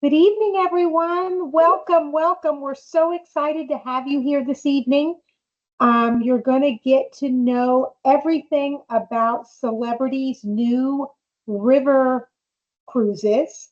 Good evening, everyone. Welcome, welcome. We're so excited to have you here this evening. You're going to get to know everything about Celebrity's new river cruises.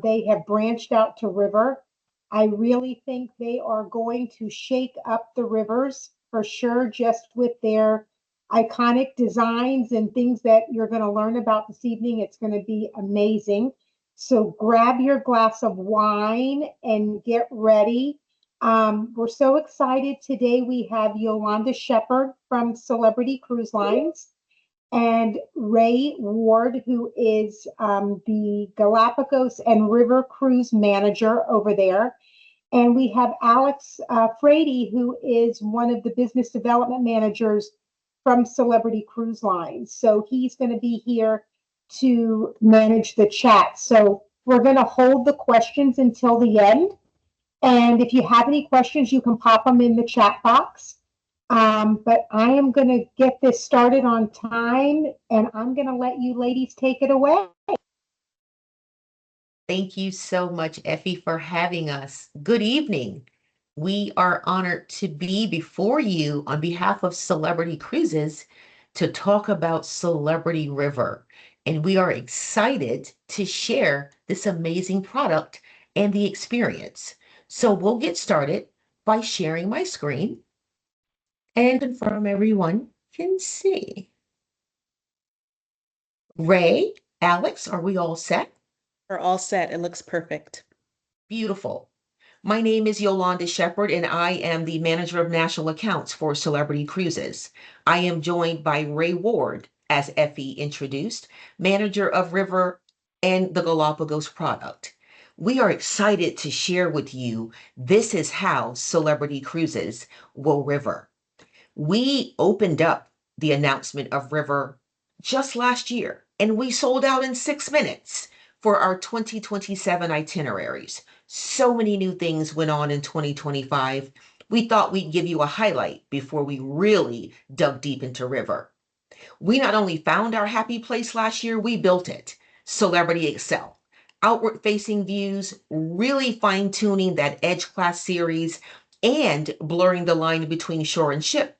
They have branched out to river. I really think they are going to shake up the rivers for sure, just with their iconic designs and things that you're going to learn about this evening. It's going to be amazing. So grab your glass of wine and get ready. We're so excited today. We have Yolanda Shepard from Celebrity Cruise Lines and Ray Ward, who is the Galapagos and River Cruise Manager over there. And we have Alex Frady, who is one of the business development managers from Celebrity Cruise Lines. So he's going to be here to manage the chat. So we're going to hold the questions until the end. And if you have any questions, you can pop them in the chat box. But I am going to get this started on time, and I'm going to let you ladies take it away. Thank you so much, Effie, for having us. Good evening. We are honored to be before you on behalf of Celebrity Cruises to talk about Celebrity River. And we are excited to share this amazing product and the experience. So we'll get started by sharing my screen and confirm everyone can see. Ray, Alex, are we all set? We're all set. It looks perfect. Beautiful. My name is Yolanda Shepard, and I am the manager of national accounts for Celebrity Cruises. I am joined by Ray Ward, as Effie introduced, manager of River and the Galapagos product. We are excited to share with you this is how Celebrity Cruises will river. We opened up the announcement of River just last year, and we sold out in 6 minutes for our 2027 itineraries. So many new things went on in 2025. We thought we'd give you a highlight before we really dug deep into River. We not only found our happy place last year, we built it. Celebrity Excel. Outward facing views, really fine tuning that Edge class series, and blurring the line between shore and ship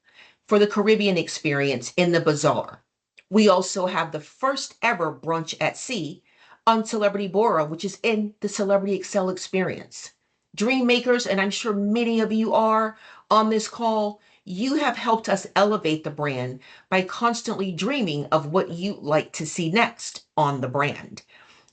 for the Caribbean experience in the bazaar. We also have the first ever brunch at sea on Celebrity Bora, which is in the Celebrity Excel experience. Dream makers, and I'm sure many of you are on this call, you have helped us elevate the brand by constantly dreaming of what you'd like to see next on the brand.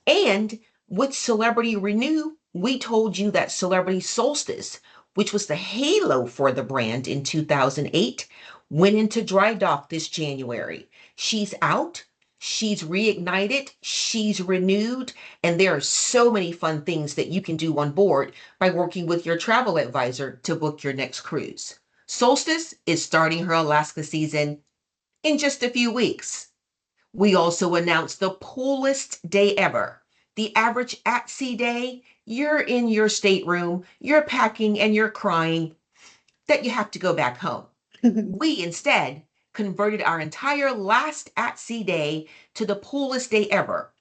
And with Celebrity Renew, we told you that Celebrity Solstice, which was the halo for the brand in 2008, went into dry dock this January. She's out, she's reignited, she's renewed, and there are so many fun things that you can do on board by working with your travel advisor to book your next cruise. Solstice is starting her Alaska season in just a few weeks. We also announced the coolest day ever. The average at sea day, you're in your stateroom, you're packing, and you're crying that you have to go back home. We instead converted our entire last at sea day to the coolest day ever.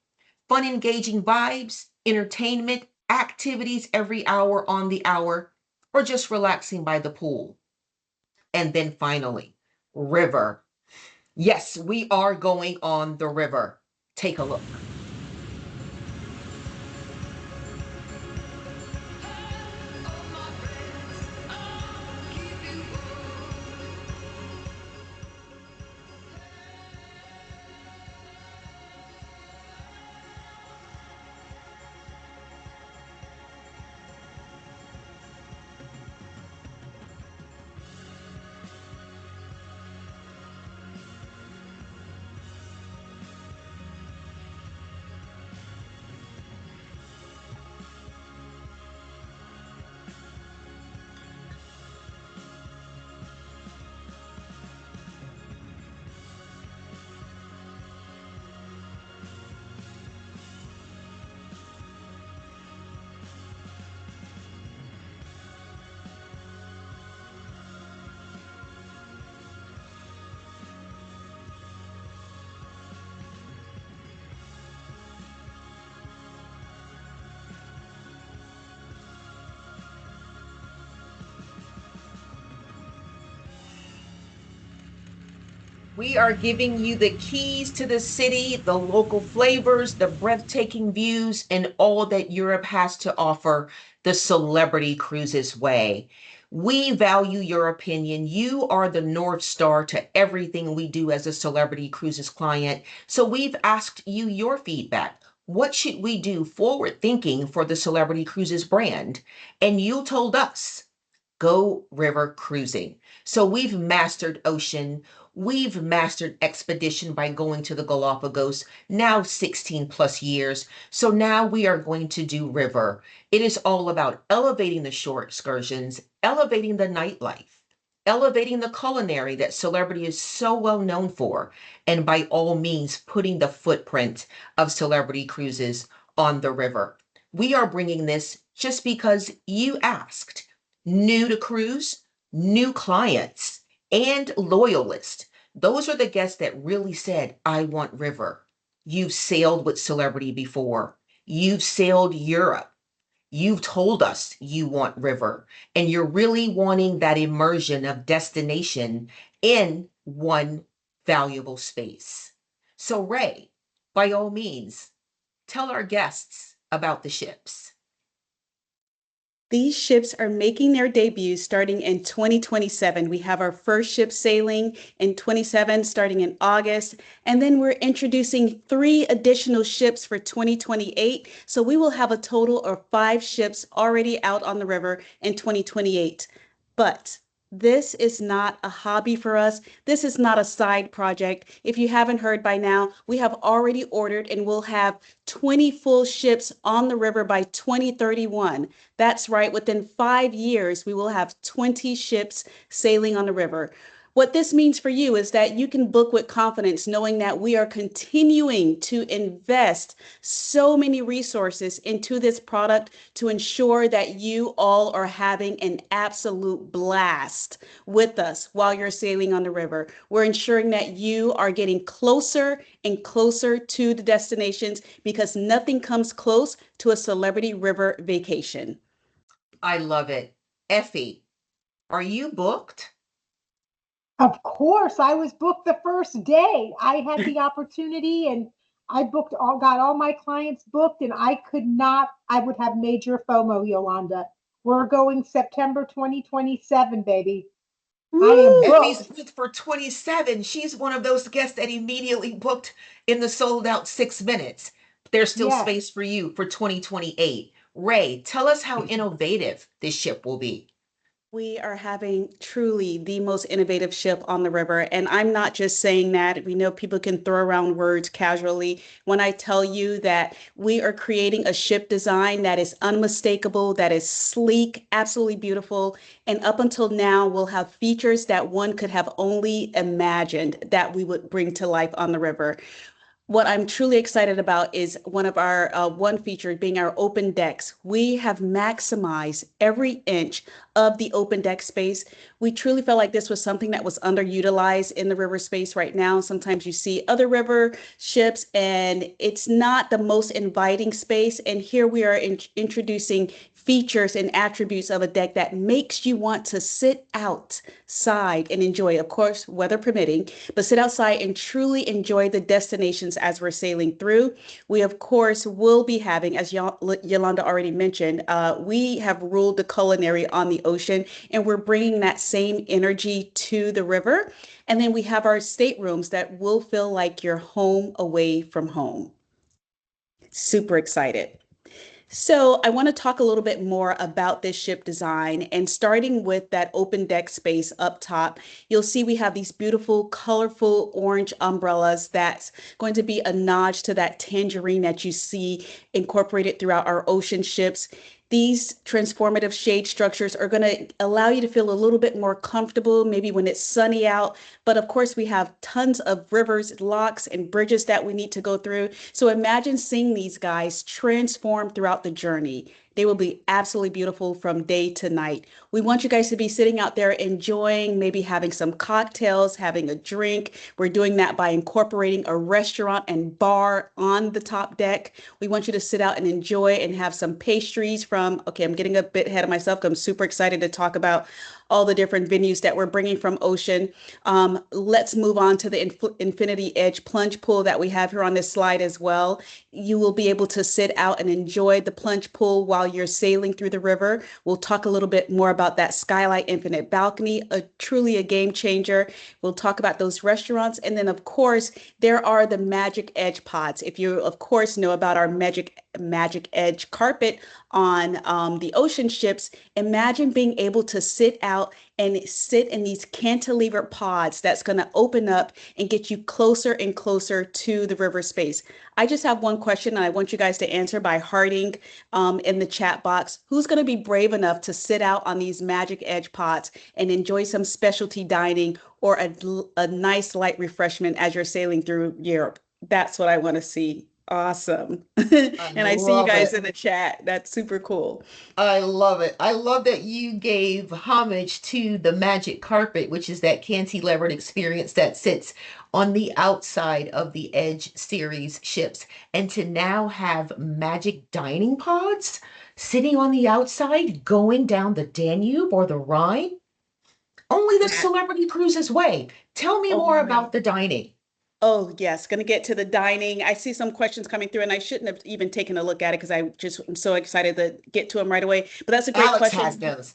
Fun, engaging vibes, entertainment, activities every hour on the hour, or just relaxing by the pool. And then finally, river. Yes, we are going on the river. Take a look. We are giving you the keys to the city, the local flavors, the breathtaking views, and all that Europe has to offer the Celebrity Cruises way. We value your opinion. You are the North Star to everything we do as a Celebrity Cruises client. So we've asked you your feedback. What should we do forward thinking for the Celebrity Cruises brand? And you told us, go river cruising. So we've mastered ocean. We've mastered expedition by going to the Galapagos, now 16 plus years. So now we are going to do river. It is all about elevating the shore excursions, elevating the nightlife, elevating the culinary that Celebrity is so well known for, and by all means, putting the footprint of Celebrity Cruises on the river. We are bringing this just because you asked. New to cruise, new clients, and loyalists. Those are the guests that really said, I want river. You've sailed with Celebrity before. You've sailed Europe. You've told us you want river, and you're really wanting that immersion of destination in one valuable space. So, Ray, by all means, tell our guests about the ships. These ships are making their debut starting in 2027. We have our first ship sailing in 27, starting in August. And then we're introducing 3 additional ships for 2028. So we will have a total of 5 ships already out on the river in 2028. But this is not a hobby for us. This is not a side project. If you haven't heard by now, we have already ordered and we'll have 20 full ships on the river by 2031. That's right, within 5 years, we will have 20 ships sailing on the river. What this means for you is that you can book with confidence, knowing that we are continuing to invest so many resources into this product to ensure that you all are having an absolute blast with us while you're sailing on the river. We're ensuring that you are getting closer and closer to the destinations because nothing comes close to a Celebrity River vacation. I love it. Effie, are you booked? Of course, I was booked the first day. I had the opportunity and I got all my clients booked, and I would have major FOMO, Yolanda. We're going September 2027, baby. I am Effie's booked. booked for 27. She's one of those guests that immediately booked in the sold out 6 minutes. There's still Yes. space for you for 2028. Ray, tell us how innovative this ship will be. We are having truly the most innovative ship on the river. And I'm not just saying that. We know people can throw around words casually. When I tell you that we are creating a ship design that is unmistakable, that is sleek, absolutely beautiful. And up until now, we'll have features that one could have only imagined that we would bring to life on the river. What I'm truly excited about is one of our one feature being our open decks. We have maximized every inch of the open deck space. We truly felt like this was something that was underutilized in the river space right now. Sometimes you see other river ships and it's not the most inviting space. And here we are introducing features and attributes of a deck that makes you want to sit outside and enjoy, of course, weather permitting, but sit outside and truly enjoy the destinations as we're sailing through. We, of course, will be having, as Yolanda already mentioned, we have ruled the culinary on the ocean, and we're bringing that same energy to the river. And then we have our staterooms that will feel like you're home away from home. Super excited. So I want to talk a little bit more about this ship design, and starting with that open deck space up top, you'll see we have these beautiful, colorful orange umbrellas that's going to be a nod to that tangerine that you see incorporated throughout our ocean ships. These transformative shade structures are going to allow you to feel a little bit more comfortable, maybe when it's sunny out. But of course, we have tons of rivers, locks, and bridges that we need to go through. So imagine seeing these guys transform throughout the journey. They will be absolutely beautiful from day to night. We want you guys to be sitting out there enjoying, maybe having some cocktails, having a drink. We're doing that by incorporating a restaurant and bar on the top deck. We want you to sit out and enjoy and have some pastries from, okay, I'm getting a bit ahead of myself. I'm super excited to talk about all the different venues that we're bringing from Ocean. Let's move on to the Infinity Edge plunge pool that we have here on this slide as well. You will be able to sit out and enjoy the plunge pool while you're sailing through the river. We'll talk a little bit more about that Skylight Infinite balcony, truly a game changer. We'll talk about those restaurants. And then, of course, there are the Magic Edge pods. If you, of course, know about our Magic Edge carpet on the ocean ships, imagine being able to sit out and sit in these cantilever pods that's going to open up and get you closer and closer to the river space. I just have one question, and I want you guys to answer by hearting in the chat box. Who's going to be brave enough to sit out on these Magic Edge pods and enjoy some specialty dining or a nice light refreshment as you're sailing through Europe? That's what I want to see. Awesome. And I see you guys in the chat. That's super cool. I love it. I love that you gave homage to the magic carpet, which is that cantilevered experience that sits on the outside of the Edge series ships. And to now have magic dining pods sitting on the outside, going down the Danube or the Rhine, only the Celebrity Cruises way. Tell me more about the dining. Oh, yes. Going to get to the dining. I see some questions coming through, and I shouldn't have even taken a look at it because I'm so excited to get to them right away. But that's a great Alex question. has those.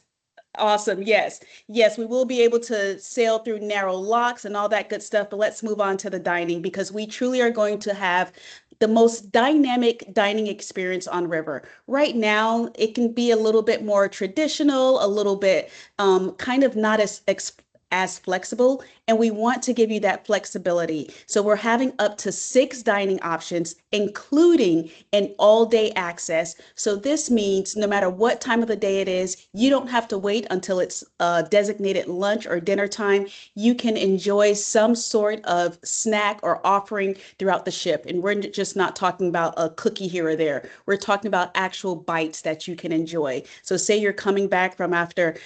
Awesome. Yes. Yes, we will be able to sail through narrow locks and all that good stuff. But let's move on to the dining because we truly are going to have the most dynamic dining experience on river. Right now, it can be a little bit more traditional, a little bit kind of not as flexible, and we want to give you that flexibility. So we're having up to 6 dining options, including an all-day access. So this means no matter what time of the day it is, you don't have to wait until it's designated lunch or dinner time. You can enjoy some sort of snack or offering throughout the ship. And we're just not talking about a cookie here or there. We're talking about actual bites that you can enjoy. So say you're coming back from after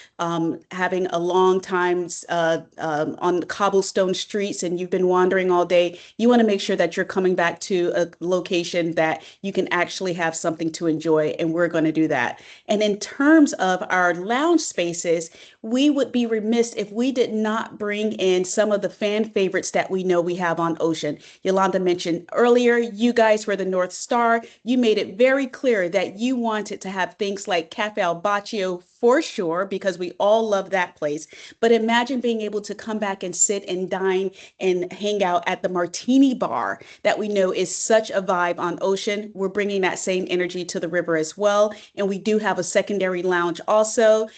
having a long time on the cobblestone streets and you've been wandering all day, you want to make sure that you're coming back to a location that you can actually have something to enjoy, and we're going to do that. And in terms of our lounge spaces, we would be remiss if we did not bring in some of the fan favorites that we know we have on Ocean. Yolanda mentioned earlier, you guys were the North Star. You made it very clear that you wanted to have things like Cafe Al Baccio for sure, because we all love that place. But imagine being able to come back and sit and dine and hang out at the Martini Bar that we know is such a vibe on Ocean. We're bringing that same energy to the river as well. And we do have a secondary lounge also.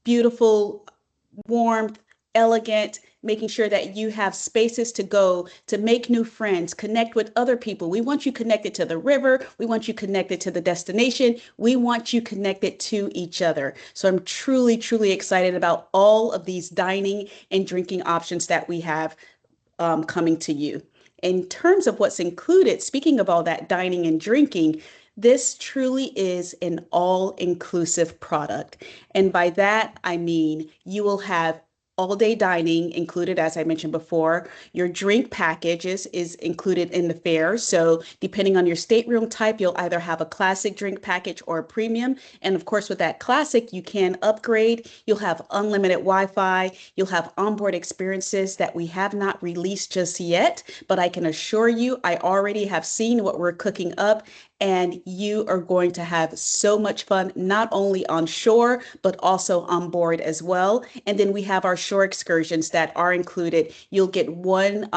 Beautiful, warmth, elegant, making sure that you have spaces to go to make new friends, connect with other people. We want you connected to the river. We want you connected to the destination. We want you connected to each other. So I'm truly, truly excited about all of these dining and drinking options that we have coming to you. In terms of what's included, speaking of all that dining and drinking, this truly is an all-inclusive product. And by that, I mean you will have all-day dining included, as I mentioned before. Your drink packages is included in the fare. So depending on your stateroom type, you'll either have a classic drink package or a premium. And of course, with that classic, you can upgrade. You'll have unlimited Wi-Fi. You'll have onboard experiences that we have not released just yet, but I can assure you, I already have seen what we're cooking up. And you are going to have so much fun, not only on shore, but also on board as well. And then we have our shore excursions that are included. You'll get one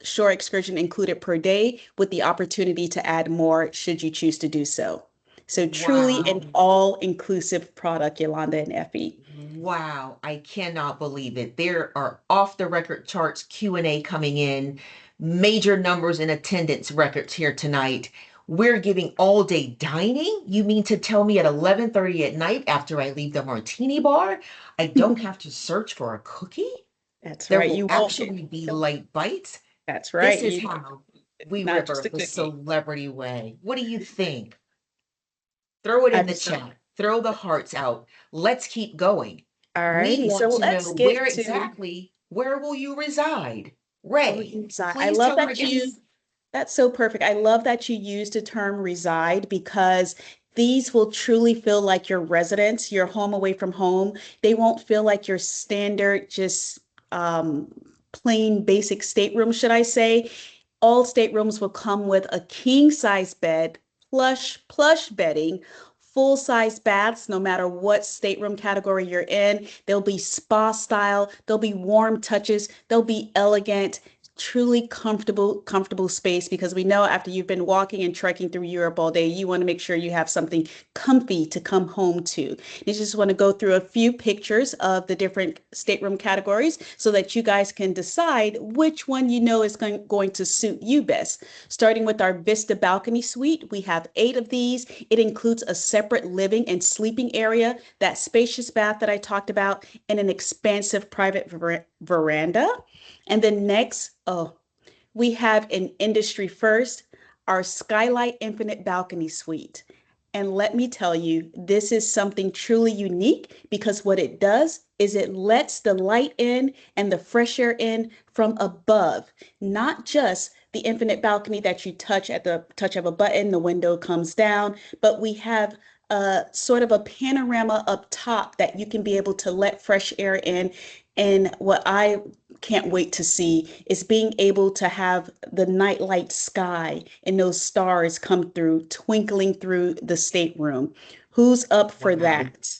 shore excursion included per day with the opportunity to add more should you choose to do so. So truly an all-inclusive product, Yolanda and Effie. Wow, I cannot believe it. There are off the record charts Q&A coming in, major numbers in attendance records here tonight. We're giving all day dining? You mean to tell me at 11:30 at night after I leave the Martini Bar, I don't have to search for a cookie? That's There right. will You won't actually be light bites. That's right. This is how we not just river a the cookie. celebrity way. What do you think? Throw it in the Absolutely. chat. Throw the hearts out. Let's keep going. All We righty. want So to let's know get where to exactly, where will you reside? oh, Ray, inside. I please love tell our that you guests. That's so perfect. I love that you used the term reside because These will truly feel like your residence, your home away from home. They won't feel like your standard, just um, plain basic stateroom, should I say. All staterooms will come with a king size bed, plush bedding, full size baths, no matter what stateroom category you're in. They'll be spa style, there'll be warm touches, they'll be elegant, truly comfortable space, because we know after you've been walking and trekking through Europe all day, you want to make sure you have something comfy to come home to. You just want to go through a few pictures of the different stateroom categories so that you guys can decide which one you know is going to suit you best. Starting with our Vista Balcony Suite, we have 8 of these. It includes a separate living and sleeping area, that spacious bath that I talked about, and an expansive private veranda. And then next, we have an industry first, our Skylight Infinite Balcony Suite. And let me tell you, this is something truly unique, because what it does is it lets the light in and the fresh air in from above, not just the infinite balcony that you touch at the touch of a button, the window comes down, but we have a sort of a panorama up top that you can be able to let fresh air in. And what I can't wait to see is being able to have the nightlight sky and those stars come through, twinkling through the stateroom. Who's up for Wow. that?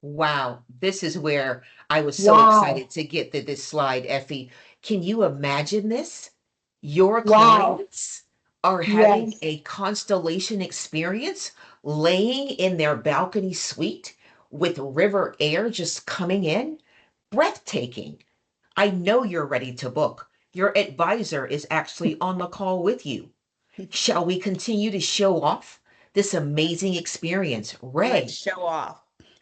Wow, this is where I was so Wow. excited to get to this slide, Effie. Can you imagine this? Your Wow. clients are having Yes. a constellation experience laying in their balcony suite with river air just coming in. Breathtaking. I know you're ready to book. Your advisor is actually on the call with you. Shall we continue to show off this amazing experience? Let's Ray, show off.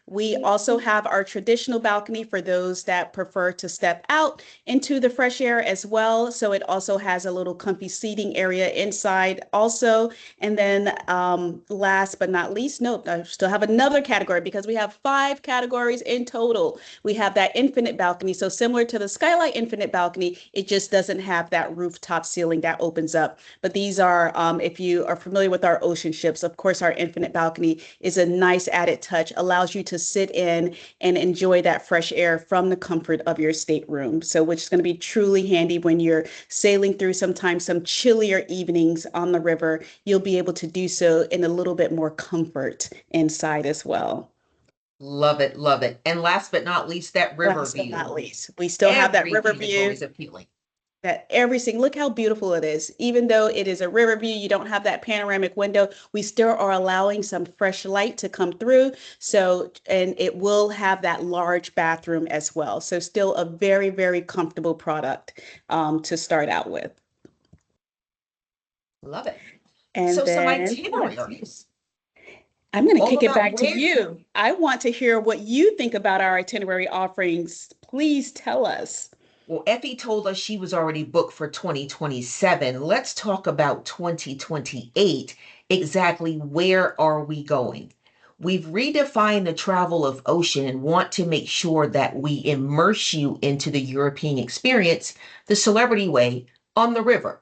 We also have our traditional balcony for those that prefer to step out into the fresh air as well. So it also has a little comfy seating area inside also. And then last but not least, nope, I still have another category, because we have 5 categories in total. We have that infinite balcony. So similar to the Skylight Infinite Balcony, it just doesn't have that rooftop ceiling that opens up. But these are, if you are familiar with our ocean ships, of course, our infinite balcony is a nice added touch, allows you to sit in and enjoy that fresh air from the comfort of your stateroom. So, which is going to be truly handy when you're sailing through sometimes some chillier evenings on the river. You'll be able to do so in a little bit more comfort inside as well. love it, love it. And last but not least, that river Last but view. not least, we still have that river Everything is view. always appealing. That look how beautiful it is. Even though it is a river view, you don't have that panoramic window, we still are allowing some fresh light to come through. So, and it will have that large bathroom as well. So still a very, very comfortable product to start out with. Love it. And So some then itineraries. I'm going to All kick it about back to where- you. I want to hear what you think about our itinerary offerings. Please tell us. Well, Effie told us she was already booked for 2027. Let's talk about 2028. Exactly where are we going? We've redefined the travel of ocean and want to make sure that we immerse you into the European experience, the Celebrity Way on the river.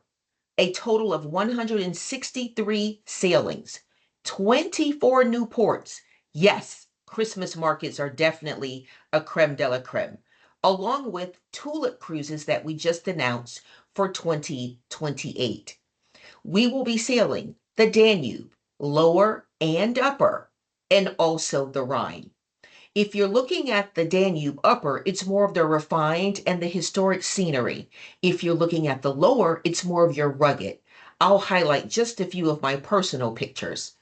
A total of 163 sailings, 24 new ports. Yes, Christmas markets are definitely a creme de la creme, along with tulip cruises that we just announced for 2028. We will be sailing the Danube, lower and upper, and also the Rhine. If you're looking at the Danube upper, it's more of the refined and the historic scenery. If you're looking at the lower, it's more of your rugged. I'll highlight just a few of my personal pictures.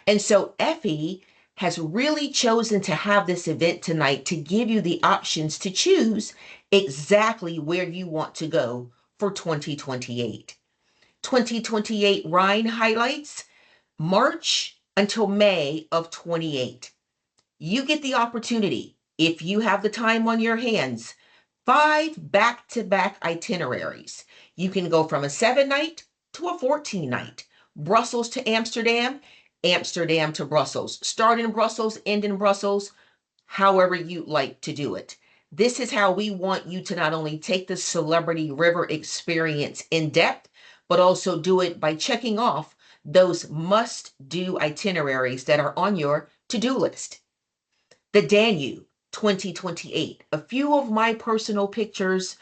And so Effie has really chosen to have this event tonight to give you the options to choose exactly where you want to go for 2028. 2028 Rhine highlights, March until May of 28. You get the opportunity, if you have the time on your hands, 5 back-to-back itineraries. You can go from a 7-night to a 14-night. Brussels to Amsterdam, Amsterdam to Brussels. Start in Brussels, end in Brussels, however you like to do it. This is how we want you to not only take the Celebrity River experience in depth, but also do it by checking off those must-do itineraries that are on your to-do list. The Danube 2028. A few of my personal pictures.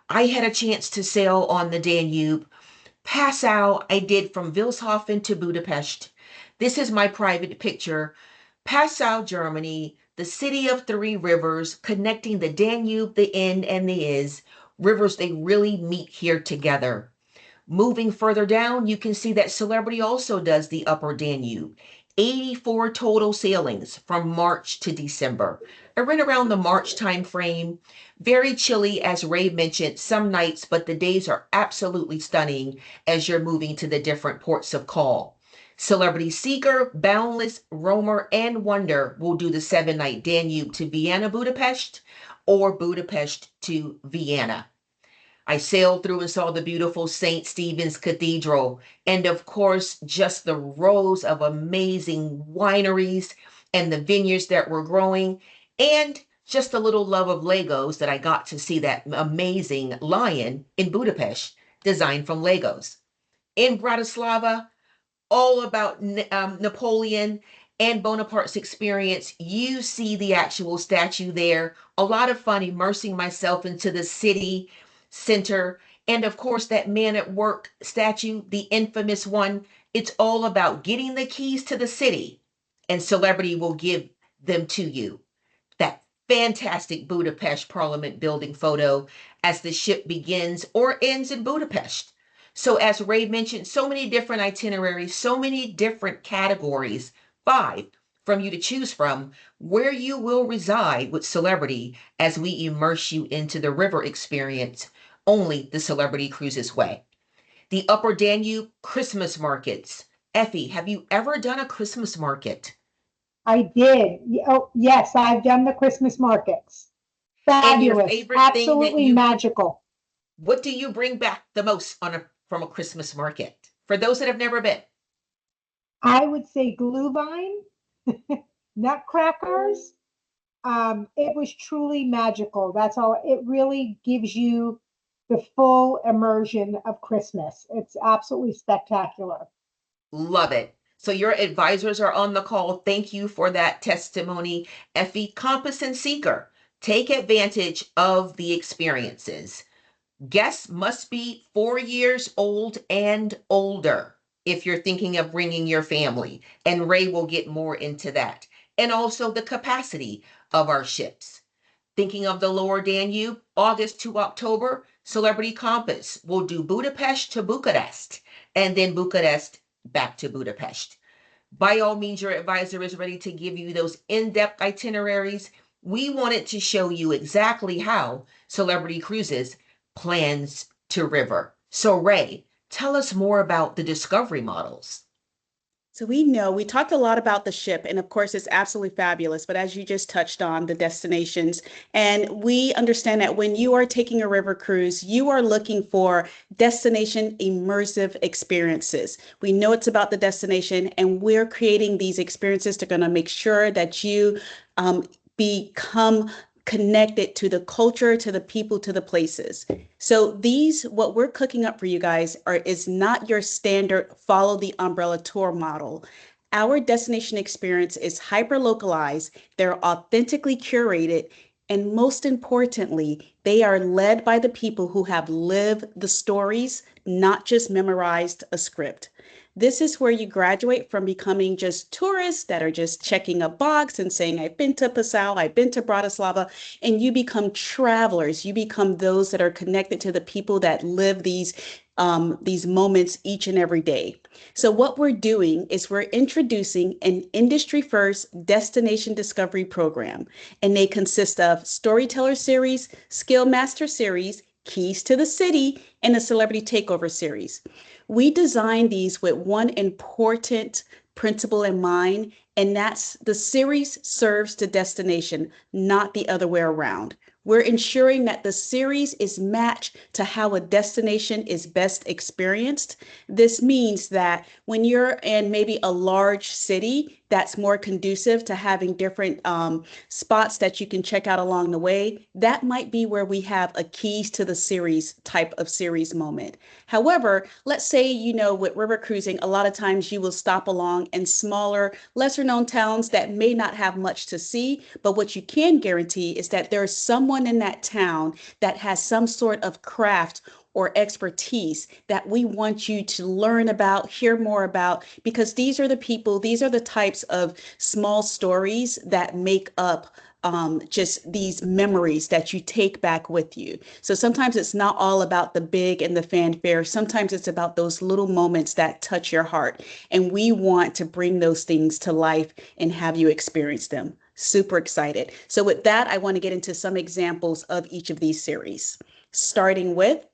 I had a chance to sail on the Danube. Passau, I did from Wilshofen to Budapest. This is my private picture. Passau, Germany, the city of three rivers, connecting the Danube, the Inn, and the Is. Rivers, they really meet here together. Moving further down, you can see that Celebrity also does the Upper Danube. 84 total sailings from March to December. I ran around the March time frame. Very chilly, as Ray mentioned, some nights, but the days are absolutely stunning as you're moving to the different ports of call. Celebrity Seeker, Boundless, Roamer, and Wonder will do the 7-night Danube to Vienna, Budapest, or Budapest to Vienna. I sailed through and saw the beautiful St. Stephen's Cathedral, and of course, just the rows of amazing wineries and the vineyards that were growing, and just a little love of Legos that I got to see that amazing lion in Budapest, designed from Legos. In Bratislava, all about Napoleon and Bonaparte's experience. You see the actual statue there. A lot of fun immersing myself into the city center. And of course, that Man at Work statue, the infamous one. It's all about getting the keys to the city, and Celebrity will give them to you. That fantastic Budapest Parliament building photo as the ship begins or ends in Budapest. So as Ray mentioned, so many different itineraries, so many different categories, 5 from you to choose from, where you will reside with Celebrity as we immerse you into the river experience, only the Celebrity Cruises way. The Upper Danube Christmas markets. Effie, have you ever done a Christmas market? I did. Oh, yes, I've done the Christmas markets. And your Fabulous. favorite thing that Absolutely you, magical. what do you bring back the most from a Christmas market? For those that have never been. I would say Glühwein, nutcrackers. It was truly magical. That's all. It really gives you the full immersion of Christmas. It's absolutely spectacular. Love it. So your advisors are on the call. Thank you for that testimony, Effie. Compass and Seeker, take advantage of the experiences. Guests must be 4 years old and older if you're thinking of bringing your family, and Ray will get more into that. And also the capacity of our ships. Thinking of the Lower Danube, August to October, Celebrity Compass will do Budapest to Bucharest, and then Bucharest back to Budapest. By all means, your advisor is ready to give you those in-depth itineraries. We wanted to show you exactly how Celebrity Cruises plans to river. So Ray, tell us more about the discovery models. So we talked a lot about the ship, and of course, it's absolutely fabulous. But as you just touched on, the destinations, and we understand that when you are taking a river cruise, you are looking for destination immersive experiences. We know it's about the destination, and we're creating these experiences that are going to make sure that you become connected to the culture, to the people, to the places. So what we're cooking up for you guys is not your standard follow the umbrella tour model. Our destination experience is hyper localized. They're authentically curated. And most importantly, they are led by the people who have lived the stories, not just memorized a script. This is where you graduate from becoming just tourists that are just checking a box and saying, I've been to Passau, I've been to Bratislava, and you become travelers. You become those that are connected to the people that live these moments each and every day. So what we're doing is we're introducing an industry-first destination discovery program, and they consist of Storyteller Series, Skill Master Series, Keys to the City, and a Celebrity Takeover Series. We designed these with one important principle in mind, and that's the series serves the destination, not the other way around. We're ensuring that the series is matched to how a destination is best experienced. This means that when you're in maybe a large city, that's more conducive to having different spots that you can check out along the way, that might be where we have a keys to the series type of series moment. However, let's say, with river cruising, a lot of times you will stop along in smaller, lesser known towns that may not have much to see. But what you can guarantee is that there's someone in that town that has some sort of craft or expertise that we want you to learn about, hear more about, because these are the people, these are the types of small stories that make up just these memories that you take back with you. So sometimes it's not all about the big and the fanfare. Sometimes it's about those little moments that touch your heart. And we want to bring those things to life and have you experience them. Super excited. So with that, I want to get into some examples of each of these series, starting with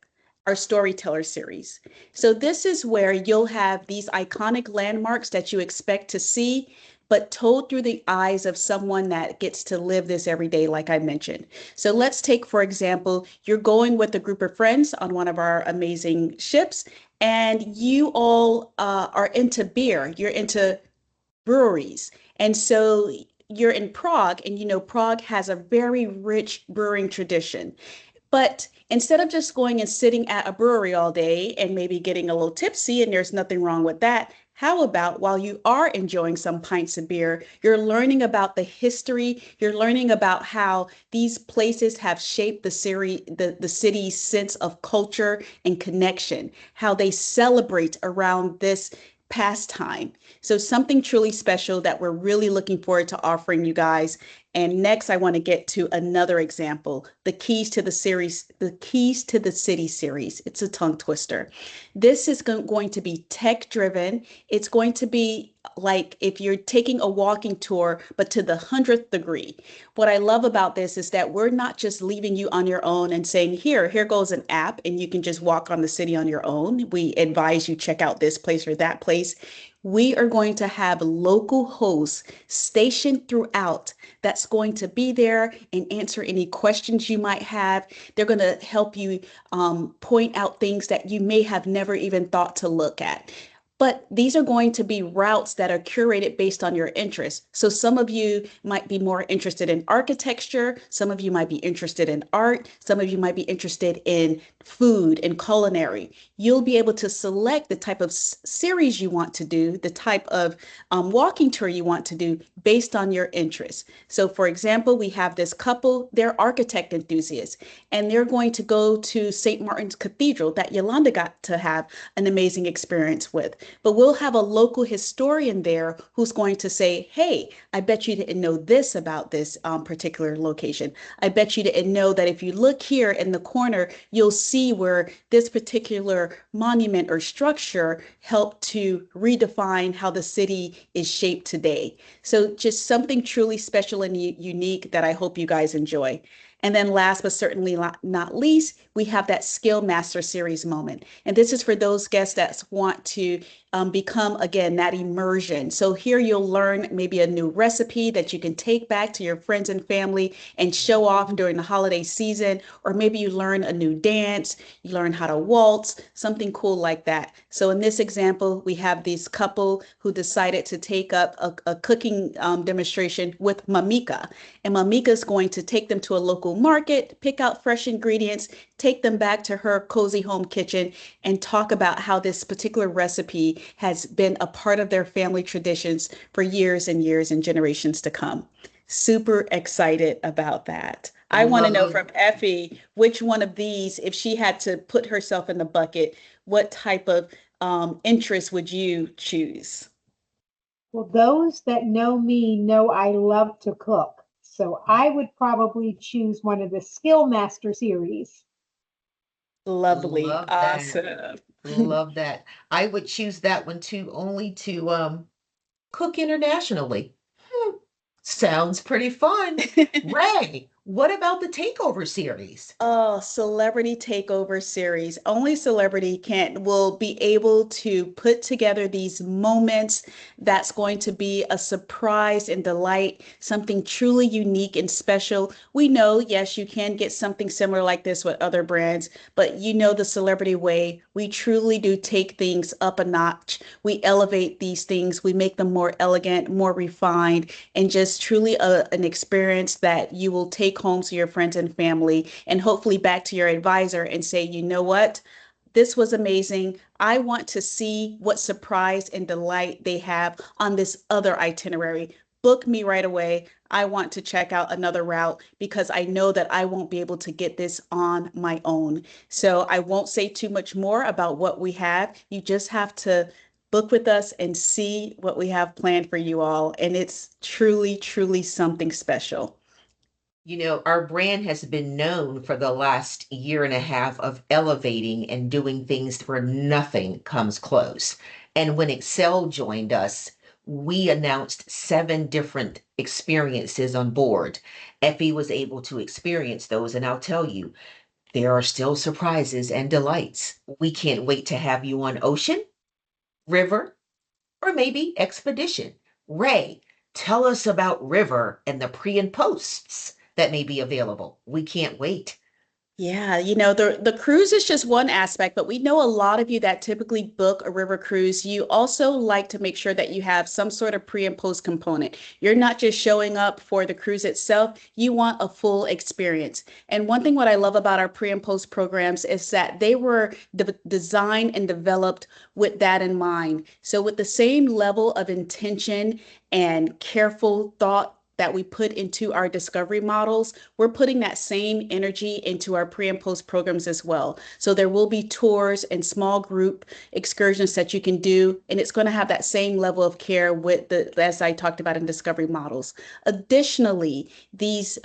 our storyteller series. So this is where you'll have these iconic landmarks that you expect to see, but told through the eyes of someone that gets to live this every day, like I mentioned. So let's take, for example, you're going with a group of friends on one of our amazing ships, and you all are into beer, you're into breweries. And so you're in Prague, and Prague has a very rich brewing tradition. But instead of just going and sitting at a brewery all day and maybe getting a little tipsy, and there's nothing wrong with that, how about while you are enjoying some pints of beer, you're learning about the history, you're learning about how these places have shaped the city's sense of culture and connection, how they celebrate around this pastime. So something truly special that we're really looking forward to offering you guys. And next, I want to get to another example, the Keys to the City series. It's a tongue twister. This is going to be tech driven. It's going to be like if you're taking a walking tour, but to the 100th degree. What I love about this is that we're not just leaving you on your own and saying, here goes an app, and you can just walk on the city on your own. We advise you check out this place or that place. We are going to have local hosts stationed throughout that's going to be there and answer any questions you might have. They're going to help you point out things that you may have never even thought to look at. But these are going to be routes that are curated based on your interests. So some of you might be more interested in architecture. Some of you might be interested in art. Some of you might be interested in food and culinary. You'll be able to select the type of series you want to do, the type of walking tour you want to do based on your interests. So for example, we have this couple, they're architect enthusiasts, and they're going to go to St. Martin's Cathedral that Yolanda got to have an amazing experience with. But we'll have a local historian there who's going to say, hey, I bet you didn't know this about this particular location. I bet you didn't know that if you look here in the corner, you'll see where this particular monument or structure helped to redefine how the city is shaped today. So just something truly special and unique that I hope you guys enjoy. And then last but certainly not least, we have that Skill Master Series moment. And this is for those guests that want to become, again, that immersion. So here you'll learn maybe a new recipe that you can take back to your friends and family and show off during the holiday season. Or maybe you learn a new dance, you learn how to waltz, something cool like that. So in this example, we have this couple who decided to take up a cooking demonstration with Mamika. And Mamika is going to take them to a local market, pick out fresh ingredients, take them back to her cozy home kitchen, and talk about how this particular recipe has been a part of their family traditions for years and years and generations to come. Super excited about that. I want to know from Effie, which one of these, if she had to put herself in the bucket, what type of interest would you choose? Well, those that know me know I love to cook. So I would probably choose one of the Skill Master series. Lovely. Love that. Awesome. Love that. I would choose that one too, only to cook internationally. Sounds pretty fun. Ray, What about the Takeover series? Oh, Celebrity Takeover series. Only celebrity will be able to put together these moments that's going to be a surprise and delight, something truly unique and special. We know, yes, you can get something similar like this with other brands, but you know the celebrity way. We truly do take things up a notch. We elevate these things, we make them more elegant, more refined, and just truly an experience that you will take home to your friends and family and hopefully back to your advisor and say, you know what? This was amazing. I want to see what surprise and delight they have on this other itinerary. Book me right away. I want to check out another route because I know that I won't be able to get this on my own. So I won't say too much more about what we have. You just have to book with us and see what we have planned for you all. And it's truly, truly something special. You know, our brand has been known for the last year and a half of elevating and doing things where nothing comes close. And when Excel joined us, we announced 7 different experiences on board. Effie was able to experience those, and I'll tell you, there are still surprises and delights. We can't wait to have you on Ocean, River, or maybe Expedition. Ray, tell us about River and the pre and posts that may be available. We can't wait. Yeah, the cruise is just one aspect, but we know a lot of you that typically book a river cruise. You also like to make sure that you have some sort of pre and post component. You're not just showing up for the cruise itself, you want a full experience. And one thing what I love about our pre and post programs is that they were designed and developed with that in mind. So with the same level of intention and careful thought that we put into our discovery models, we're putting that same energy into our pre and post programs as well. So there will be tours and small group excursions that you can do, and it's going to have that same level of care with as I talked about in discovery models. Additionally, these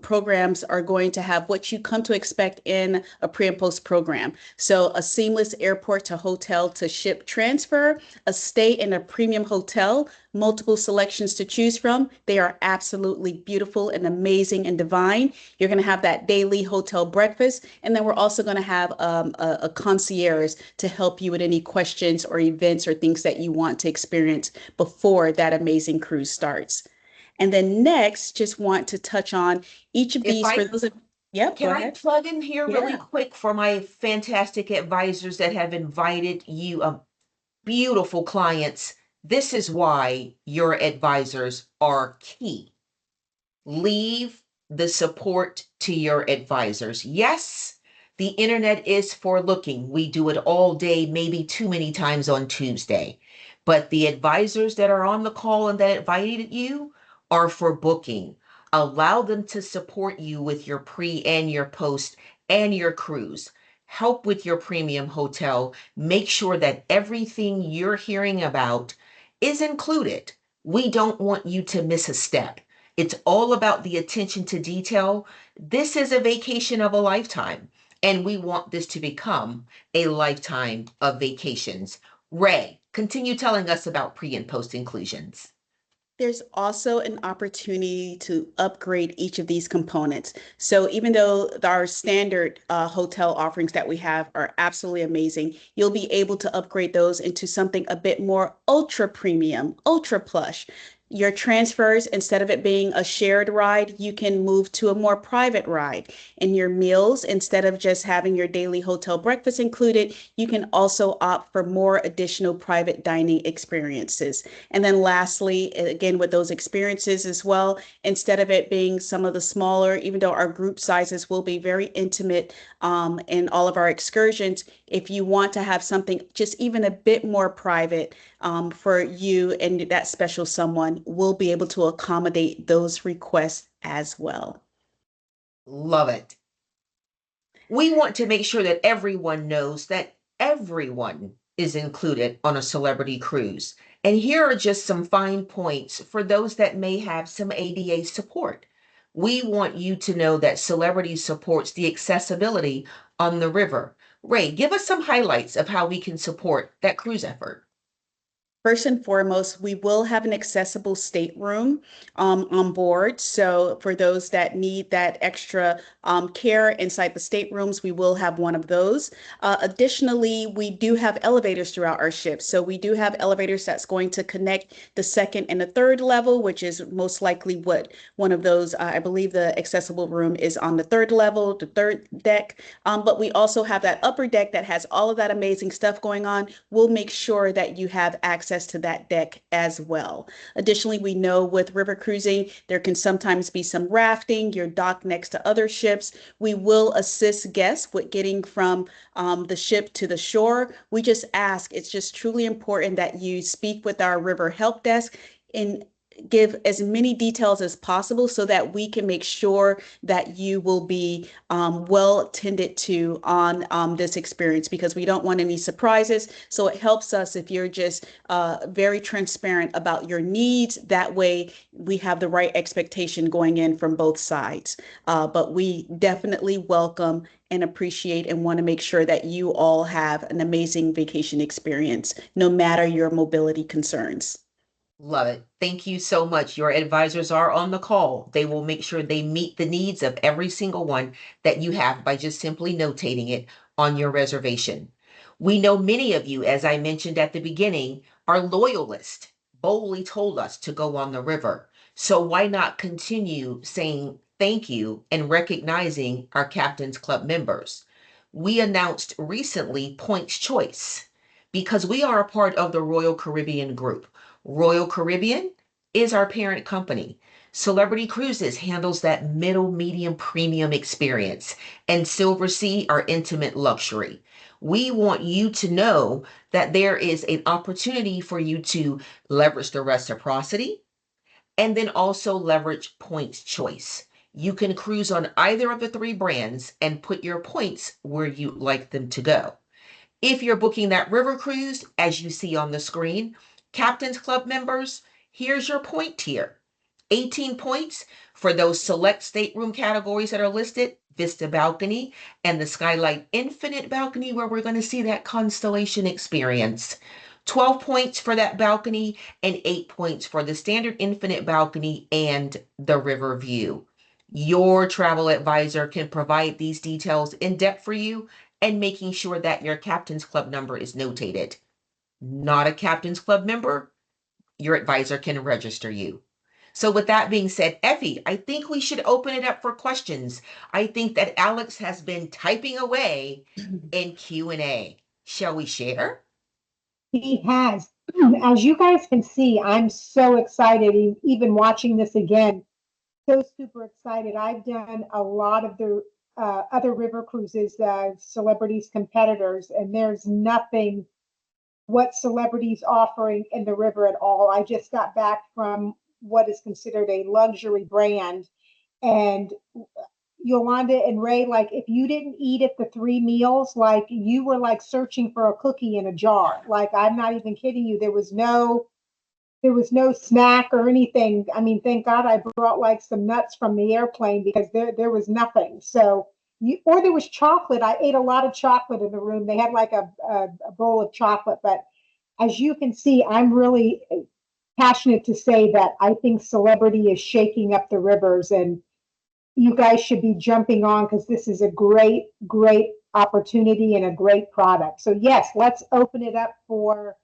programs are going to have what you come to expect in a pre and post program. So a seamless airport to hotel to ship transfer, a stay in a premium hotel, multiple selections to choose from. They are absolutely beautiful and amazing and divine. You're going to have that daily hotel breakfast. And then we're also going to have a concierge to help you with any questions or events or things that you want to experience before that amazing cruise starts. And then next, just want to touch on each of If these for I those of, yep, go can I ahead. plug in here really Yeah. quick for my fantastic advisors that have invited you, beautiful clients. This is why your advisors are key. Leave the support to your advisors. Yes, the internet is for looking. We do it all day, maybe too many times on Tuesday. But the advisors that are on the call and that invited you are for booking. Allow them to support you with your pre and your post and your cruise. Help with your premium hotel. Make sure that everything you're hearing about is included. We don't want you to miss a step. It's all about the attention to detail. This is a vacation of a lifetime, and we want this to become a lifetime of vacations. Ray, continue telling us about pre and post inclusions. There's also an opportunity to upgrade each of these components. So even though our standard hotel offerings that we have are absolutely amazing, you'll be able to upgrade those into something a bit more ultra premium, ultra plush. Your transfers, instead of it being a shared ride, you can move to a more private ride. In your meals, instead of just having your daily hotel breakfast included, you can also opt for more additional private dining experiences. And then lastly, again, with those experiences as well, instead of it being some of the smaller, even though our group sizes will be very intimate in all of our excursions, if you want to have something just even a bit more private for you and that special someone, we'll be able to accommodate those requests as well. Love it. We want to make sure that everyone knows that everyone is included on a celebrity cruise. And here are just some fine points for those that may have some ADA support. We want you to know that Celebrity supports the accessibility on the river. Ray, give us some highlights of how we can support that cruise effort. First and foremost, we will have an accessible stateroom on board. So for those that need that extra care inside the staterooms, we will have one of those. Additionally, we do have elevators throughout our ship. So we do have elevators that's going to connect the second and the third level, which is most likely what one of those, I believe the accessible room is on the third level, the third deck. But we also have that upper deck that has all of that amazing stuff going on. We'll make sure that you have access to that deck as well. Additionally, we know with river cruising, there can sometimes be some rafting. You're docked next to other ships. We will assist guests with getting from the ship to the shore. We just ask, it's just truly important that you speak with our river help desk and give as many details as possible so that we can make sure that you will be well tended to on this experience, because we don't want any surprises. So it helps us if you're just very transparent about your needs. That way we have the right expectation going in from both sides. But we definitely welcome and appreciate and want to make sure that you all have an amazing vacation experience, no matter your mobility concerns. Love it. Thank you so much. Your advisors are on the call. They will make sure they meet the needs of every single one that you have by just simply notating it on your reservation. We know many of you, as I mentioned at the beginning, are loyalists, boldly told us to go on the river. So why not continue saying thank you and recognizing our Captain's Club members? We announced recently Points Choice because we are a part of the Royal Caribbean Group. Royal Caribbean is our parent company. Celebrity Cruises handles that middle medium premium experience, and Silversea our intimate luxury. We want you to know that there is an opportunity for you to leverage the reciprocity and then also leverage points choice. You can cruise on either of the three brands and put your points where you'd like them to go. If you're booking that river cruise, as you see on the screen, Captain's Club members, here's your point tier. 18 points for those select stateroom categories that are listed, Vista Balcony and the Skylight Infinite Balcony, where we're going to see that constellation experience. 12 points for that balcony and 8 points for the standard Infinite Balcony and the River View. Your travel advisor can provide these details in depth for you and making sure that your Captain's Club number is notated. Not a Captain's Club member, your advisor can register you. So with that being said, Effie, I think we should open it up for questions. I think that Alex has been typing away in Q&A. Shall we share? He has. As you guys can see, I'm so excited, even watching this again. So super excited. I've done a lot of the other river cruises, celebrities competitors, and there's nothing what celebrities offering in the river at all. I just got back from what is considered a luxury brand, and Yolanda and Ray, like if you didn't eat at the three meals, like you were like searching for a cookie in a jar. Like I'm not even kidding you. There was no snack or anything. I mean, thank God I brought like some nuts from the airplane because there was nothing. So or there was chocolate. I ate a lot of chocolate in the room. They had like a bowl of chocolate, but as you can see, I'm really passionate to say that I think celebrity is shaking up the rivers, and you guys should be jumping on because this is a great, great opportunity and a great product. So yes, let's open it up for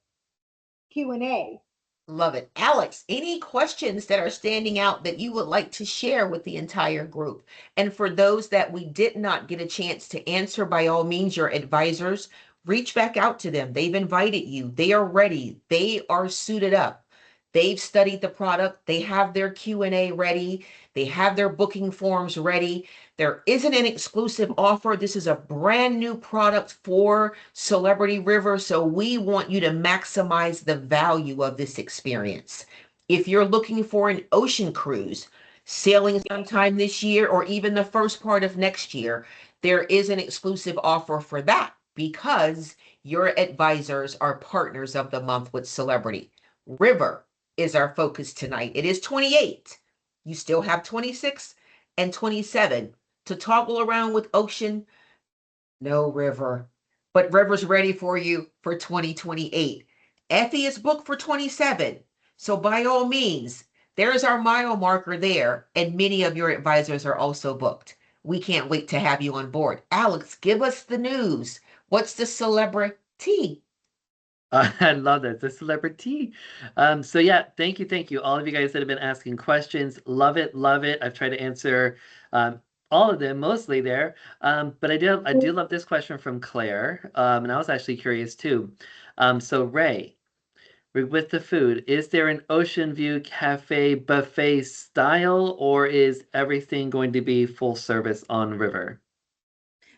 Q&A. Love it. Alex, any questions that are standing out that you would like to share with the entire group? And for those that we did not get a chance to answer, by all means, your advisors, reach back out to them. They've invited you. They are ready. They are suited up. They've studied the product. They have their Q&A ready. They have their booking forms ready. There isn't an exclusive offer. This is a brand new product for Celebrity River. So we want you to maximize the value of this experience. If you're looking for an ocean cruise, sailing sometime this year or even the first part of next year, there is an exclusive offer for that because your advisors are partners of the month with Celebrity River is our focus tonight. It is 28. You still have 26 and 27 to toggle around with ocean. No river, but river's ready for you for 2028. Effie is booked for 27. So by all means, there's our mile marker there, and many of your advisors are also booked. We can't wait to have you on board. Alex, give us the news. What's the celebrity? I love that. The celebrity. So yeah, thank you. All of you guys that have been asking questions. Love it, love it. I've tried to answer all of them, mostly there. But I do love this question from Claire. And I was actually curious too. So Ray, with the food, is there an Ocean View Cafe buffet style, or is everything going to be full service on river?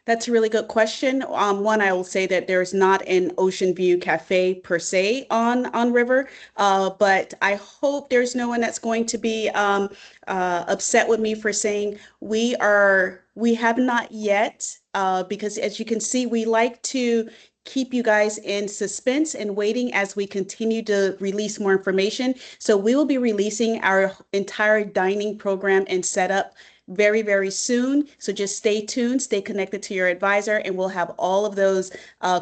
That's a really good question. One, I will say that there's not an Ocean View Cafe per se on River, but I hope there's no one that's going to be upset with me for saying we have not yet, because as you can see, we like to keep you guys in suspense and waiting as we continue to release more information. So we will be releasing our entire dining program and setup very, very soon. So just stay tuned, stay connected to your advisor, and we'll have all of those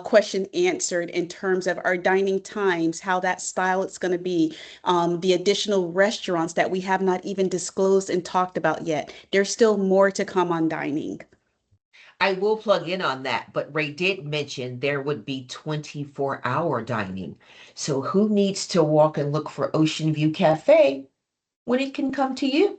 questions answered in terms of our dining times, how that style is going to be, the additional restaurants that we have not even disclosed and talked about yet. There's still more to come on dining. I will plug in on that, but Ray did mention there would be 24-hour dining. So who needs to walk and look for Ocean View Cafe when it can come to you?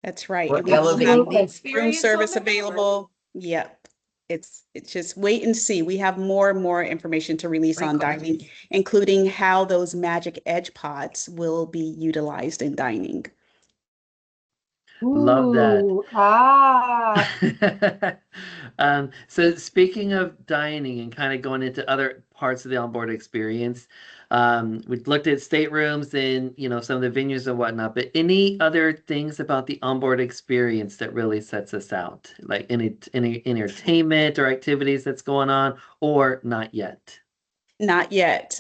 That's right. We're And we will elevating have the Room experience room on service the river. available. Yep. It's just wait and see. We have more and more information to release Great on question. dining, including how those magic edge pods will be utilized in dining. Love that. Ooh, ah, So speaking of dining and kind of going into other parts of the onboard experience, we've looked at staterooms and some of the venues and whatnot, but any other things about the onboard experience that really sets us out, like any entertainment or activities that's going on, or not yet? Not yet.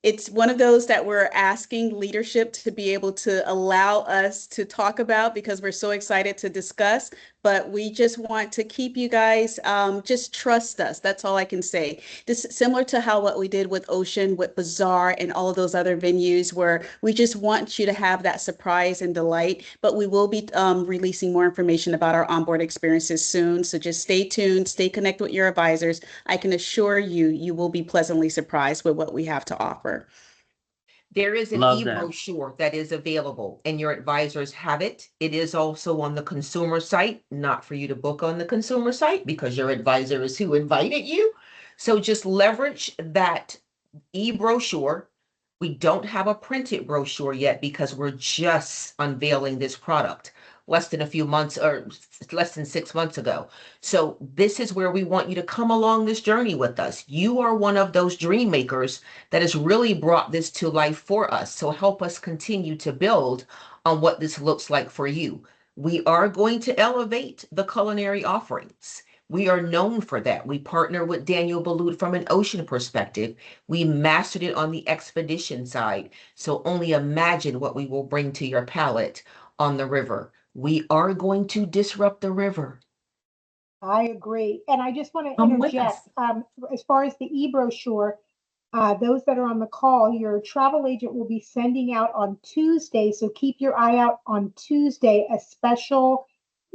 It's one of those that we're asking leadership to be able to allow us to talk about because we're so excited to discuss. But we just want to keep you guys, just trust us. That's all I can say. This is similar to how what we did with Ocean, with Bazaar, and all of those other venues where we just want you to have that surprise and delight. But we will be releasing more information about our onboard experiences soon. So just stay tuned, stay connected with your advisors. I can assure you, you will be pleasantly surprised with what we have to offer. There is an Love that. e-brochure that is available and your advisors have it. It is also on the consumer site, not for you to book on the consumer site because your advisor is who invited you. So just leverage that e-brochure. We don't have a printed brochure yet because we're just unveiling this product less than a few months or less than 6 months ago. So this is where we want you to come along this journey with us. You are one of those dream makers that has really brought this to life for us. So help us continue to build on what this looks like for you. We are going to elevate the culinary offerings. We are known for that. We partner with Daniel Boulud from an ocean perspective. We mastered it on the expedition side. So only imagine what we will bring to your palate on the river. We are going to disrupt the river. I agree. And I just want to Come with interject, us. as far as the e-brochure, those that are on the call, your travel agent will be sending out on Tuesday. So keep your eye out on Tuesday, a special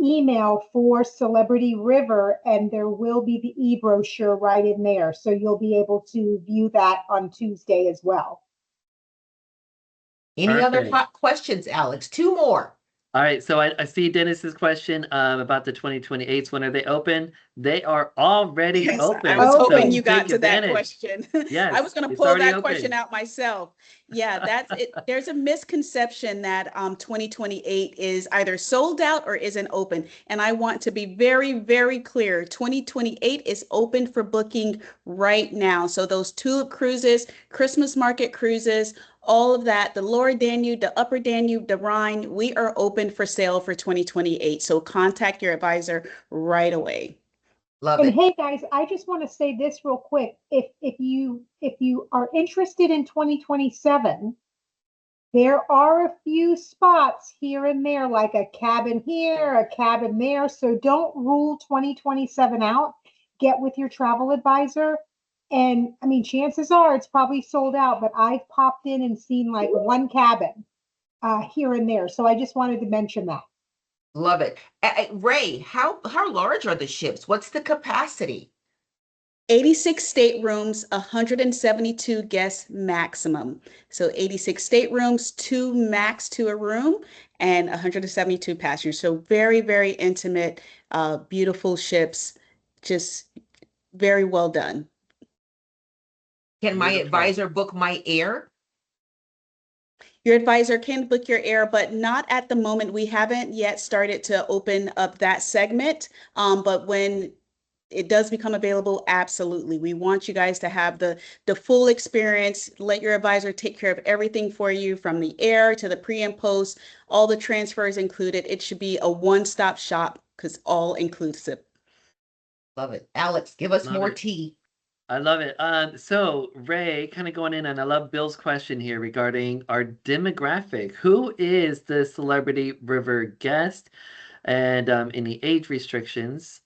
email for Celebrity River, and there will be the e-brochure right in there. So you'll be able to view that on Tuesday as well. Any other Perfect. hot questions, Alex? 2 more. All right, so I see Dennis's question about the 2028s. When are they open? They are already Yes, open. I was so hoping you got take to that advantage. question. Yes, I was going to it's pull already that question open. out myself. Yeah, that's it. There's a misconception that 2028 is either sold out or isn't open. And I want to be very, very clear. 2028 is open for booking right now. So those tulip cruises, Christmas market cruises, all of that, the lower Danube, the upper Danube, the Rhine, we are open for sale for 2028. So contact your advisor right away. Love And it. hey guys, I just want to say this real quick. If you are interested in 2027, there are a few spots here and there, like a cabin here, a cabin there. So don't rule 2027 out. Get with your travel advisor And I mean, chances are it's probably sold out, but I've popped in and seen like one cabin here and there. So I just wanted to mention that. Love it. Ray, how large are the ships? What's the capacity? 86 staterooms, 172 guests maximum. So 86 staterooms, two max to a room, and 172 passengers. So very, very intimate, beautiful ships, just very well done. Can my Beautiful. advisor book my air? Your advisor can book your air, but not at the moment. We haven't yet started to open up that segment. But when it does become available, absolutely. We want you guys to have the full experience. Let your advisor take care of everything for you, from the air to the pre and post, all the transfers included. It should be a one-stop shop because all inclusive. Love it. Alex, give us Love more it. tea. I love it. So Ray, kind of going in, and I love Bill's question here regarding our demographic. Who is the Celebrity River guest, and any age restrictions?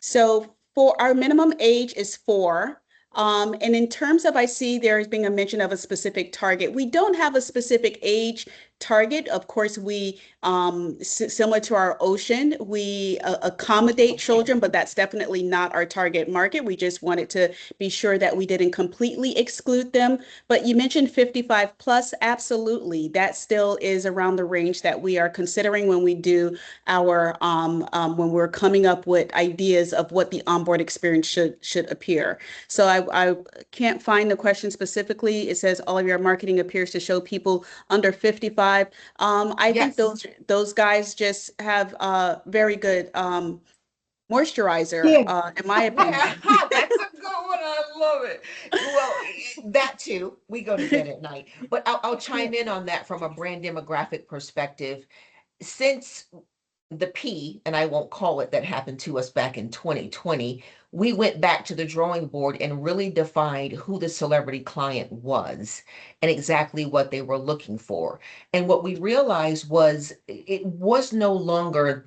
So for our minimum age is 4. And in terms of, I see there's being a mention of a specific target. We don't have a specific age target. Of course, we, similar to our ocean, we accommodate children, but that's definitely not our target market. We just wanted to be sure that we didn't completely exclude them. But you mentioned 55 plus, absolutely. That still is around the range that we are considering when we do our, when we're coming up with ideas of what the onboard experience should appear. So I can't find the question specifically. It says all of your marketing appears to show people under 55. I think Yes. those guys just have very good moisturizer, Skin. in my opinion. That's a good one. I love it. Well, that too. We go to bed at night. But I'll chime in on that from a brand demographic perspective. Since the P, and I won't call it, that happened to us back in 2020, we went back to the drawing board and really defined who the celebrity client was and exactly what they were looking for. And what we realized was it was no longer,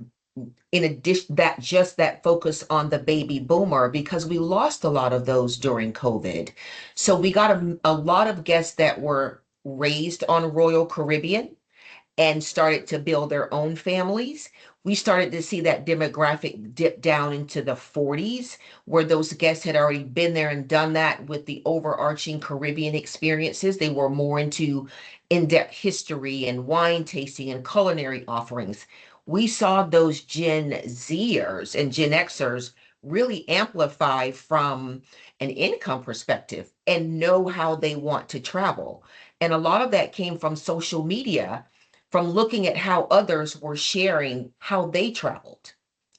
in addition, that just that focus on the baby boomer, because we lost a lot of those during COVID. So we got a lot of guests that were raised on Royal Caribbean and started to build their own families. We started to see that demographic dip down into the 40s, where those guests had already been there and done that with the overarching Caribbean experiences. They were more into in-depth history and wine tasting and culinary offerings. We saw those Gen Zers and Gen Xers really amplify from an income perspective and know how they want to travel. And a lot of that came from social media, from looking at how others were sharing how they traveled,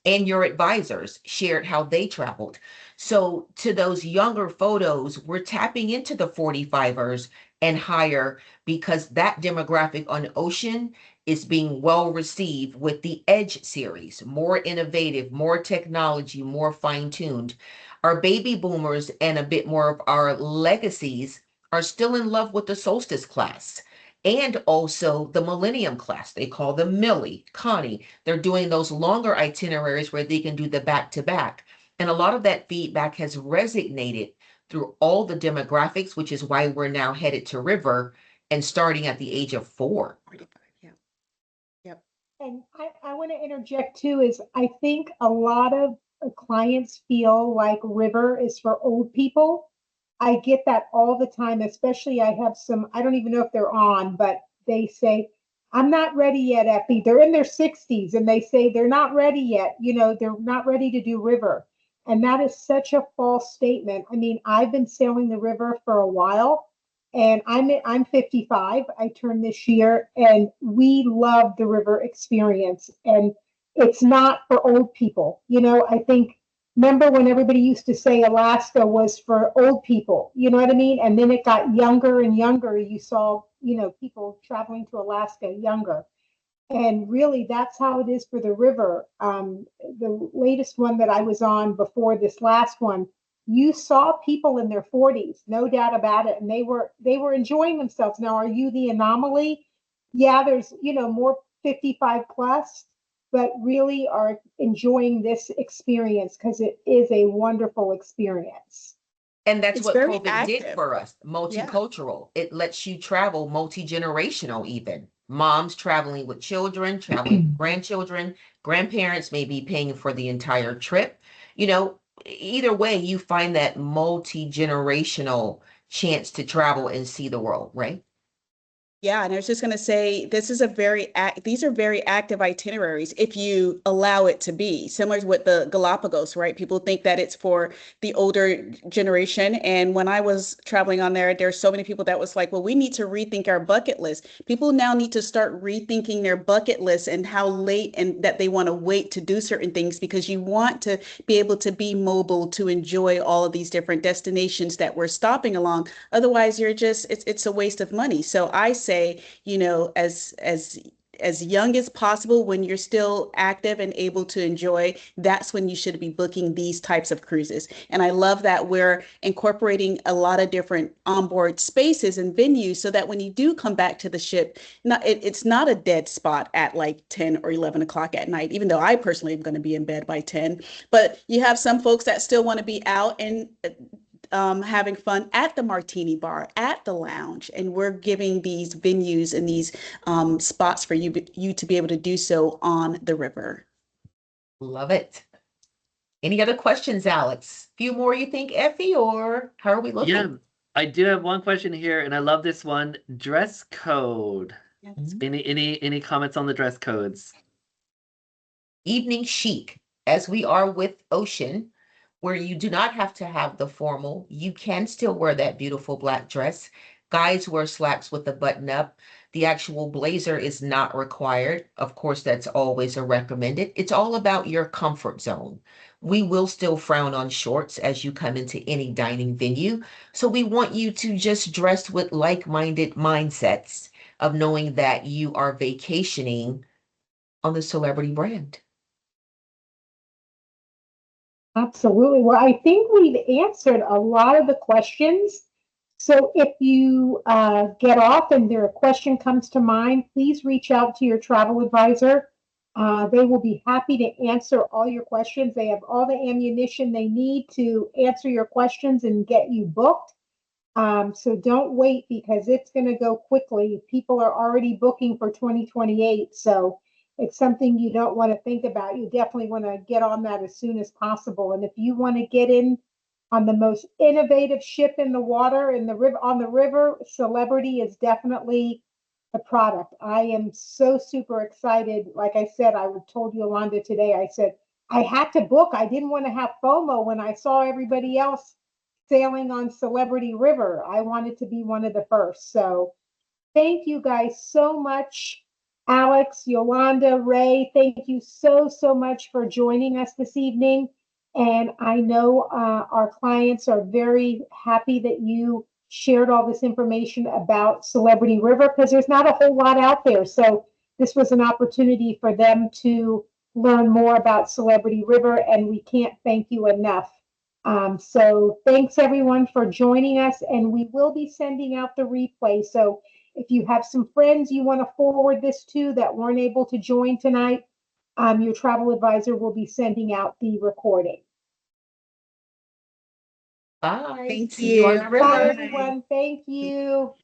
and your advisors shared how they traveled. So to those younger photos, we're tapping into the 45ers and higher, because that demographic on Ocean is being well received with the Edge series, more innovative, more technology, more fine-tuned. Our baby boomers and a bit more of our legacies are still in love with the Solstice class, and also the Millennium class. They call them Millie, Connie. They're doing those longer itineraries where they can do the back to back. And a lot of that feedback has resonated through all the demographics, which is why we're now headed to River and starting at the age of 4. 45, yeah. Yep. And I want to interject too, is I think a lot of clients feel like River is for old people. I get that all the time, especially I have some, I don't even know if they're on, but they say, I'm not ready yet, Effie. They're in their 60s and they say they're not ready yet. You know, they're not ready to do River. And that is such a false statement. I mean, I've been sailing the river for a while, and I'm 55. I turned this year, and we love the river experience. And it's not for old people. You know, I think, remember when everybody used to say Alaska was for old people, you know what I mean? And then it got younger and younger. You saw, you know, people traveling to Alaska younger. And really, that's how it is for the river. The latest one that I was on before this last one, you saw people in their 40s, no doubt about it, and they were enjoying themselves. Now, are you the anomaly? Yeah, there's, you know, more 55 plus, but really are enjoying this experience because it is a wonderful experience. And that's It's what very COVID did active. for us, multicultural. It lets you travel multi-generational even. Moms traveling with children, traveling with grandchildren, grandparents may be paying for the entire trip. You know, either way, you find that multi-generational chance to travel and see the world, right? Yeah, and I was just going to say, these are very active itineraries if you allow it to be. Similar to with the Galapagos, right? People think that it's for the older generation. And when I was traveling on there's so many people that was like, well, we need to rethink our bucket list. People now need to start rethinking their bucket list and how late and that they want to wait to do certain things because you want to be able to be mobile to enjoy all of these different destinations that we're stopping along. Otherwise, it's a waste of money. So I say, as young as possible, when you're still active and able to enjoy, that's when you should be booking these types of cruises. And I love that we're incorporating a lot of different onboard spaces and venues so that when you do come back to the ship, it's not a dead spot at like 10 or 11 o'clock at night, even though I personally am going to be in bed by 10. But you have some folks that still want to be out and having fun at the martini bar, at the lounge, and we're giving these venues and these spots for you to be able to do so on the river. Love it. Any other questions, Alex? Few more you think, Effie, or how are we looking? Yeah, I do have one question here, and I love this one. Dress code. Yes. Any comments on the dress codes? Evening chic, as we are with Ocean, where you do not have to have the formal. You can still wear that beautiful black dress. Guys wear slacks with the button up. The actual blazer is not required. Of course, that's always a recommended. It's all about your comfort zone. We will still frown on shorts as you come into any dining venue. So we want you to just dress with like-minded mindsets of knowing that you are vacationing on the Celebrity brand. Absolutely. Well, I think we've answered a lot of the questions. So if you get off and a question comes to mind, please reach out to your travel advisor. They will be happy to answer all your questions. They have all the ammunition they need to answer your questions and get you booked. So don't wait because it's going to go quickly. People are already booking for 2028. So it's something you don't want to think about. You definitely want to get on that as soon as possible. And if you want to get in on the most innovative ship in the water in the river on the river, Celebrity is definitely the product. I am so super excited. Like I said, I told Yolanda today, I said, I had to book. I didn't want to have FOMO when I saw everybody else sailing on Celebrity River. I wanted to be one of the first. So thank you guys so much. Alex, Yolanda, Ray, thank you so, so much for joining us this evening. And I know our clients are very happy that you shared all this information about Celebrity River because there's not a whole lot out there. So this was an opportunity for them to learn more about Celebrity River, and we can't thank you enough. So thanks everyone for joining us, and we will be sending out the replay. So if you have some friends you want to forward this to that weren't able to join tonight, your travel advisor will be sending out the recording. Bye. Thank See you on you. the Bye, river. everyone. Thank you.